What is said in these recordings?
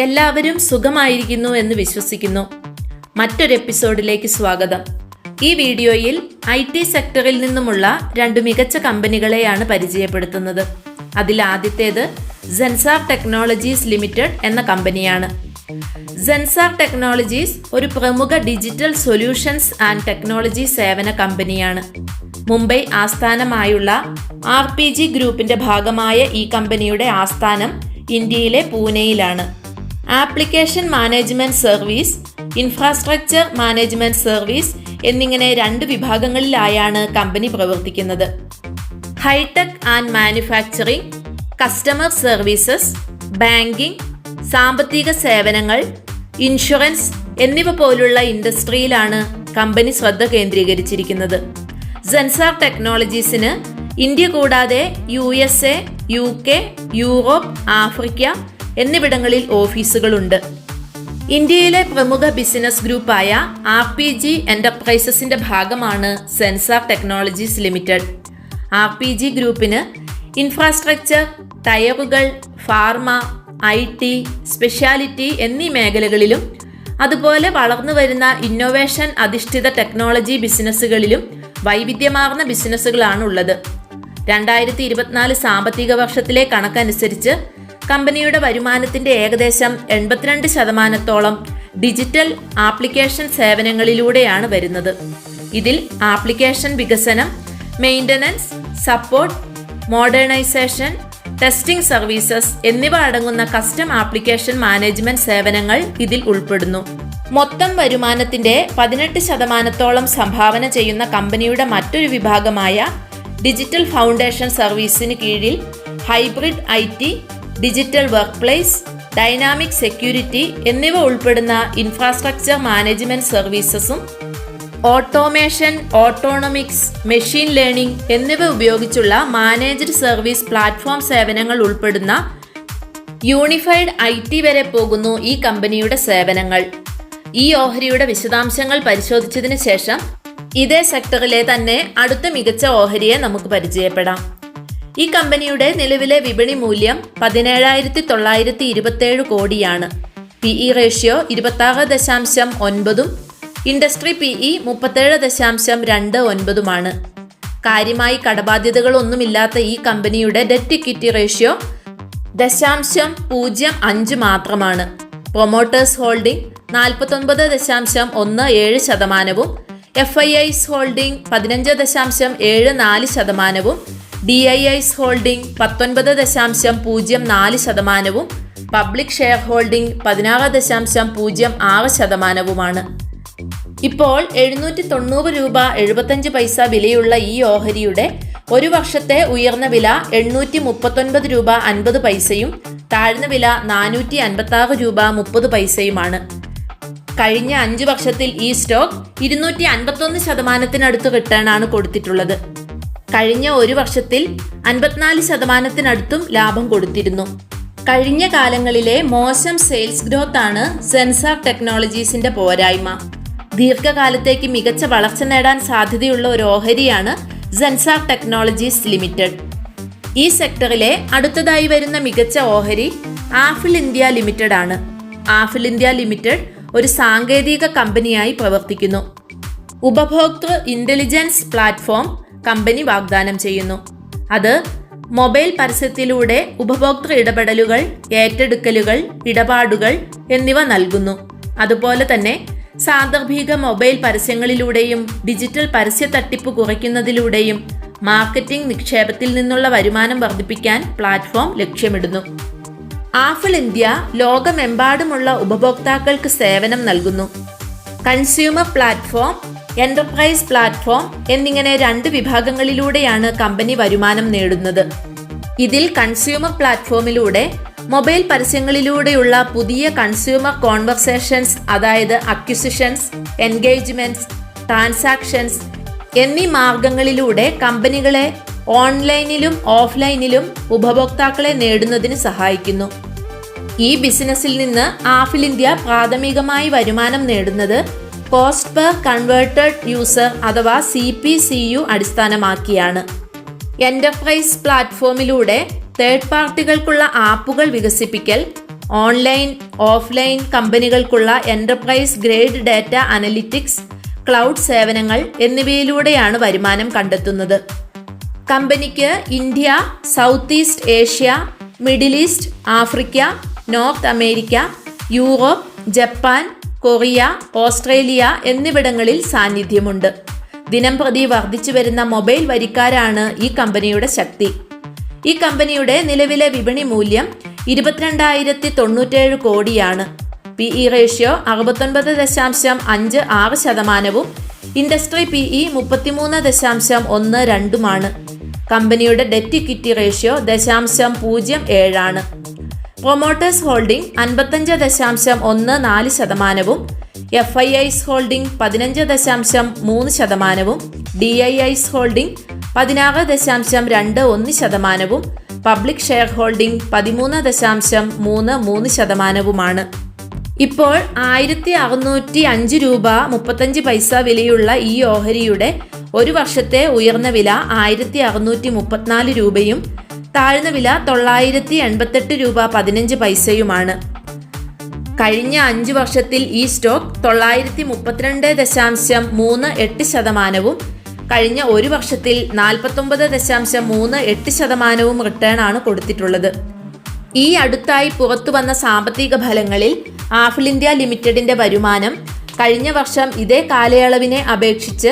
എല്ലാവരും സുഖമായിരിക്കുന്നു എന്ന് വിശ്വസിക്കുന്നു. മറ്റൊരു എപ്പിസോഡിലേക്ക് സ്വാഗതം. ഈ വീഡിയോയിൽ IT സെക്ടറിൽ നിന്നുമുള്ള 2 മികച്ച കമ്പനികളെയാണ് പരിചയപ്പെടുത്തുന്നത്. അതിൽ ആദ്യത്തേത് സെൻസാർ ടെക്നോളജീസ് ലിമിറ്റഡ് എന്ന കമ്പനിയാണ്. സെൻസാർ ടെക്നോളജീസ് ഒരു പ്രമുഖ ഡിജിറ്റൽ സൊല്യൂഷൻസ് ആൻഡ് ടെക്നോളജി സേവന കമ്പനിയാണ്. മുംബൈ ആസ്ഥാനമായുള്ള RPG ഗ്രൂപ്പിന്റെ ഭാഗമായ ഈ കമ്പനിയുടെ ആസ്ഥാനം ഇന്ത്യയിലെ പൂനെയിലാണ്. Application management service, infrastructure management service എന്നിങ്ങനെ 2 വിഭാഗങ്ങളിലായാണ് കമ്പനി പ്രവർത്തിക്കുന്നത്. High tech and manufacturing, customer services, banking, സാമ്പത്തിക സേവനങ്ങൾ, ഇൻഷുറൻസ് എന്നിവ പോലുള്ള ഇൻഡസ്ട്രിയിലാണ് കമ്പനി ശ്രദ്ധ കേന്ദ്രീകരിച്ചിരിക്കുന്നത്. സെൻസാർ ടെക്നോളജീസിന് ഇന്ത്യ കൂടാതെ USA, UK, യൂറോപ്പ്, ആഫ്രിക്ക എന്നിവിടങ്ങളിൽ ഓഫീസുകളുണ്ട്. ഇന്ത്യയിലെ പ്രമുഖ ബിസിനസ് ഗ്രൂപ്പായ RPG എന്റർപ്രൈസസിന്റെ ഭാഗമാണ് സെൻസാർ ടെക്നോളജീസ് ലിമിറ്റഡ്. RPG ഗ്രൂപ്പിന് ഇൻഫ്രാസ്ട്രക്ചർ, ടയറുകൾ, ഫാർമ, IT, സ്പെഷ്യാലിറ്റി എന്നീ മേഖലകളിലും അതുപോലെ വളർന്നു വരുന്ന ഇന്നോവേഷൻ അധിഷ്ഠിത ടെക്നോളജി ബിസിനസ്സുകളിലും വൈവിധ്യമാർന്ന ബിസിനസ്സുകളാണ് ഉള്ളത്. 2024 സാമ്പത്തിക വർഷത്തിലെ കണക്കനുസരിച്ച് കമ്പനിയുടെ വരുമാനത്തിന്റെ ഏകദേശം 82% ഡിജിറ്റൽ ആപ്ലിക്കേഷൻ സേവനങ്ങളിലൂടെയാണ് വരുന്നത്. ഇതിൽ ആപ്ലിക്കേഷൻ വികസനം, maintenance, support, modernisation, testing services എന്നിവ അടങ്ങുന്ന കസ്റ്റം ആപ്ലിക്കേഷൻ മാനേജ്മെന്റ് സേവനങ്ങൾ ഇതിൽ ഉൾപ്പെടുന്നു. മൊത്തം വരുമാനത്തിന്റെ 18% സംഭാവന ചെയ്യുന്ന കമ്പനിയുടെ മറ്റൊരു വിഭാഗമായ ഡിജിറ്റൽ ഫൗണ്ടേഷൻ സർവീസിന് കീഴിൽ hybrid IT, digital work place, dynamic security എന്നിവ ഉൾപ്പെടുന്ന ഇൻഫ്രാസ്ട്രക്ചർ മാനേജ്മെന്റ് സർവീസസും ഓട്ടോമേഷൻ, ഓട്ടോണമിക്സ്, മെഷീൻ ലേണിംഗ് എന്നിവ ഉപയോഗിച്ചുള്ള മാനേജ്ഡ് സർവീസ് പ്ലാറ്റ്ഫോം സേവനങ്ങൾ ഉൾപ്പെടുന്ന യൂണിഫൈഡ് IT വരെ പോകുന്നു ഈ കമ്പനിയുടെ സേവനങ്ങൾ. ഈ ഓഹരിയുടെ വിശദാംശങ്ങൾ പരിശോധിച്ചതിന് ശേഷം ഇതേ സെക്ടറിലെ തന്നെ അടുത്ത മികച്ച ഓഹരിയെ നമുക്ക് പരിചയപ്പെടാം. ഈ കമ്പനിയുടെ നിലവിലെ വിപണി മൂല്യം 17,927 കോടിയാണ്. PE റേഷ്യോ 26.9 ഇൻഡസ്ട്രി PE 37.29 കാര്യമായി കടബാധ്യതകളൊന്നുമില്ലാത്ത ഈ കമ്പനിയുടെ ഡെറ്റ് ഇക്വിറ്റി റേഷ്യോ 0.05 മാത്രമാണ്. Promoters holding 49.17%, FIIs holding 15.74%, DIIs holding 19.04%, public share holding 16.06%. ഇപ്പോൾ 790 രൂപ 75 വിലയുള്ള ഈ ഓഹരിയുടെ ഒരു വർഷത്തെ ഉയർന്ന വില 839 രൂപ 50 താഴ്ന്ന വില 456 രൂപ 30 കഴിഞ്ഞ 5 വർഷത്തിൽ ഈ സ്റ്റോക്ക് 251% റിട്ടേൺ ആണ് കൊടുത്തിട്ടുള്ളത്. കഴിഞ്ഞ ഒരു വർഷത്തിൽ 54% ലാഭം കൊടുത്തിരുന്നു. കഴിഞ്ഞ കാലങ്ങളിലെ മോശം സെയിൽസ് ഗ്രോത്ത് ആണ് സെൻസാർ ടെക്നോളജീസിന്റെ പോരായ്മ. ദീർഘകാലത്തേക്ക് മികച്ച വളർച്ച നേടാൻ സാധ്യതയുള്ള ഒരു ഓഹരിയാണ് സെൻസാർ ടെക്നോളജീസ് ലിമിറ്റഡ്. ഈ സെക്ടറിലെ അടുത്തതായി വരുന്ന മികച്ച ഓഹരി ആഫിൽ ഇന്ത്യ ലിമിറ്റഡ് ആണ്. ആഫിൽ ഇന്ത്യ ലിമിറ്റഡ് ഒരു സാങ്കേതിക കമ്പനിയായി പ്രവർത്തിക്കുന്നു. ഉപഭോക്തൃ ഇന്റലിജൻസ് പ്ലാറ്റ്ഫോം കമ്പനി വാഗ്ദാനം ചെയ്യുന്നു. അത് മൊബൈൽ പരസ്യത്തിലൂടെ ഉപഭോക്തൃ ഇടപെടലുകൾ, ഏറ്റെടുക്കലുകൾ, ഇടപാടുകൾ എന്നിവ നൽകുന്നു. അതുപോലെ തന്നെ സാന്ദർഭിക മൊബൈൽ പരസ്യങ്ങളിലൂടെയും ഡിജിറ്റൽ പരസ്യ തട്ടിപ്പ് കുറയ്ക്കുന്നതിലൂടെയും മാർക്കറ്റിംഗ് നിക്ഷേപത്തിൽ നിന്നുള്ള വരുമാനം വർദ്ധിപ്പിക്കാൻ പ്ലാറ്റ്ഫോം ലക്ഷ്യമിടുന്നു. ആഫിൽ ഇന്ത്യ ലോകമെമ്പാടുമുള്ള ഉപഭോക്താക്കൾക്ക് സേവനം നൽകുന്നു. കൺസ്യൂമർ പ്ലാറ്റ്ഫോം, എന്റർപ്രൈസ് പ്ലാറ്റ്ഫോം എന്നിങ്ങനെ 2 വിഭാഗങ്ങളിലൂടെയാണ് കമ്പനി വരുമാനം നേടുന്നത്. ഇതിൽ കൺസ്യൂമർ പ്ലാറ്റ്ഫോമിലൂടെ മൊബൈൽ പരസ്യങ്ങളിലൂടെയുള്ള പുതിയ കൺസ്യൂമർ കോൺവെർസേഷൻസ്, അതായത് അക്വിസിഷൻസ്, എൻഗേജ്മെന്റ്സ്, ട്രാൻസാക്ഷൻസ് എന്നീ മാർഗങ്ങളിലൂടെ കമ്പനികളെ ഓൺലൈനിലും ഓഫ്ലൈനിലും ഉപഭോക്താക്കളെ നേടുന്നതിന് സഹായിക്കുന്നു. ഈ ബിസിനസ്സിൽ നിന്ന് ആഫിൽ ഇന്ത്യ പ്രാഥമികമായി വരുമാനം നേടുന്നത് കോസ്റ്റ് പെർ കൺവേർട്ടഡ് യൂസർ അഥവാ CPCU അടിസ്ഥാനമാക്കിയാണ്. എന്റർപ്രൈസ് പ്ലാറ്റ്ഫോമിലൂടെ തേർഡ് പാർട്ടികൾക്കുള്ള ആപ്പുകൾ വികസിപ്പിക്കൽ, ഓൺലൈൻ, ഓഫ്ലൈൻ കമ്പനികൾക്കുള്ള enterprise grade data analytics, cloud സേവനങ്ങൾ എന്നിവയിലൂടെയാണ് വരുമാനം കണ്ടെത്തുന്നത്. കമ്പനിക്ക് India, south east Asia, middle east, Africa, north America, Europe, Japan, Korea, Australia എന്നിവിടങ്ങളിൽ സാന്നിധ്യമുണ്ട്. ദിനംപ്രതി വർദ്ധിച്ചു വരുന്ന മൊബൈൽ വരിക്കാരാണ് ഈ കമ്പനിയുടെ ശക്തി. ഈ കമ്പനിയുടെ നിലവിലെ വിപണി മൂല്യം 22,097 കോടിയാണ്. PE റേഷ്യോ 69.56%, ഇൻഡസ്ട്രി PE 33.12 കമ്പനിയുടെ debt equity ratio 0.07 promoters holding 55.14%, FIIs holding 15.3%, DIIs holding 16.21%, public share holding 13.33%. ഇപ്പോൾ 1,605 രൂപ 35 പൈസ വിലയുള്ള ഈ ഓഹരിയുടെ ഒരു വർഷത്തെ ഉയർന്ന വില 1,634 രൂപയും താഴ്ന്ന വില 988 രൂപ 15 പൈസയുമാണ്. കഴിഞ്ഞ 5 വർഷത്തിൽ ഈ സ്റ്റോക്ക് 932.38%, കഴിഞ്ഞ ഒരു വർഷത്തിൽ 49.38% റിട്ടേൺ ആണ് കൊടുത്തിട്ടുള്ളത്. ഈ അടുത്തായി പുറത്തു വന്ന സാമ്പത്തിക ഫലങ്ങളിൽ ആഫിൾ ഇന്ത്യ ലിമിറ്റഡിന്റെ വരുമാനം കഴിഞ്ഞ വർഷം ഇതേ കാലയളവിനെ അപേക്ഷിച്ച്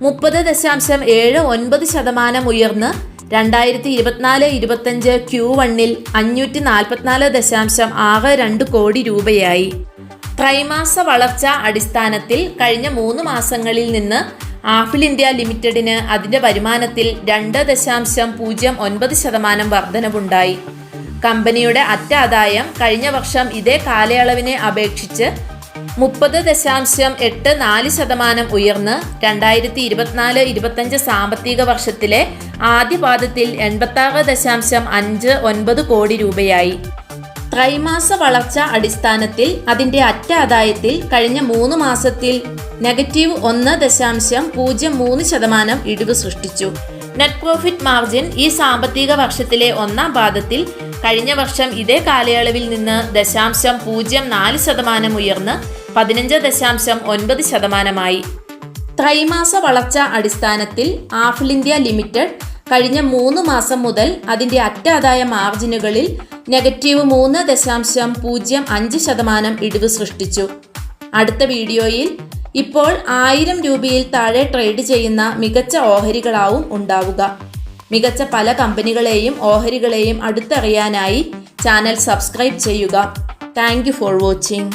30.79% ഉയർന്ന് 2024-25 Q1-ൽ 544.62 കോടി രൂപയായി. ത്രൈമാസ വളർച്ച അടിസ്ഥാനത്തിൽ കഴിഞ്ഞ 3 മാസങ്ങളിൽ നിന്ന് ആഫിൾ ഇന്ത്യ ലിമിറ്റഡിന് അതിന്റെ വരുമാനത്തിൽ 2.09% വർധനവുണ്ടായി. കമ്പനിയുടെ അറ്റ ആദായം കഴിഞ്ഞ വർഷം ഇതേ കാലയളവിനെ അപേക്ഷിച്ച് 30.84% ഉയർന്ന് 2024-25 സാമ്പത്തിക വർഷത്തിലെ ആദ്യ പാദത്തിൽ 86.59 കോടി രൂപയായി. ത്രൈമാസ വളർച്ച അടിസ്ഥാനത്തിൽ അതിന്റെ അറ്റ ആദായത്തിൽ കഴിഞ്ഞ 3 മാസത്തിൽ -1.03% ഇടിവ് സൃഷ്ടിച്ചു. നെറ്റ് പ്രോഫിറ്റ് മാർജിൻ ഈ സാമ്പത്തിക വർഷത്തിലെ 1-ാം പാദത്തിൽ കഴിഞ്ഞ വർഷം ഇതേ കാലയളവിൽ നിന്ന് 0.04% ഉയർന്ന് 15.9%. ത്രൈമാസ വളർച്ച അടിസ്ഥാനത്തിൽ ആഫിൾ ഇന്ത്യ ലിമിറ്റഡ് കഴിഞ്ഞ 3 മാസം മുതൽ അതിന്റെ അറ്റ ആദായ മാർജിനുകളിൽ -3.05% ഇടിവ് സൃഷ്ടിച്ചു. അടുത്ത വീഡിയോയിൽ ഇപ്പോൾ 1000 രൂപയിൽ താഴെ ട്രേഡ് ചെയ്യുന്ന മികച്ച ഓഹരികളാവും ഉണ്ടാവുക. മികച്ച പല കമ്പനികളെയും ഓഹരികളെയും അടുത്തറിയാനായി ചാനൽ സബ്സ്ക്രൈബ് ചെയ്യുക. Thank you for watching.